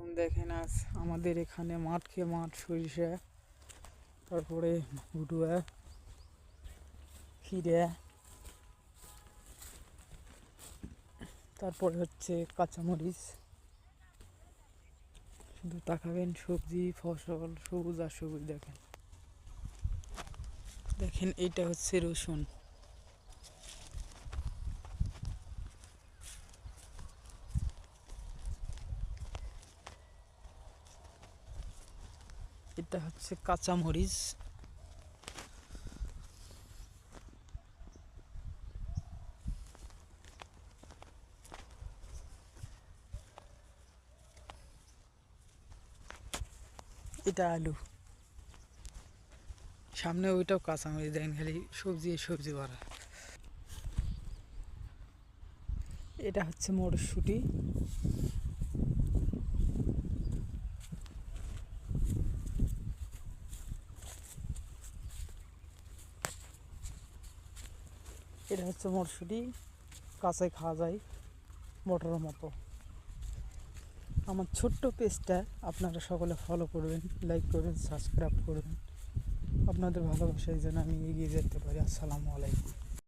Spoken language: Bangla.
দেখেন আজ আমাদের এখানে মাঠকে মাঠ সরিষা, তারপরে ভুটুয়া, খিরা, তারপরে হচ্ছে কাঁচামরিচ। শুধু তাকাবেন, সবজি ফসল সবুজ আর সবুজ। দেখেন দেখেন এইটা হচ্ছে রসুন। এটা হচ্ছে কাঁচামরিচ। এটা আলু। সামনে ওইটাও কাঁচামরিচ। দেখেন খালি সবজি সবজি ভরা। এটা হচ্ছে মটরশুঁটি। এটা হচ্ছে মটরশুঁটি, কাঁচাই খাওয়া যায় মটরের মতো। আমার ছোট্ট পেজটা আপনারা সকলে ফলো করবেন, লাইক করবেন, সাবস্ক্রাইব করবেন। আপনাদের ভালোবাসায় যেন আমি এগিয়ে যেতে পারি। আসসালামু আলাইকুম।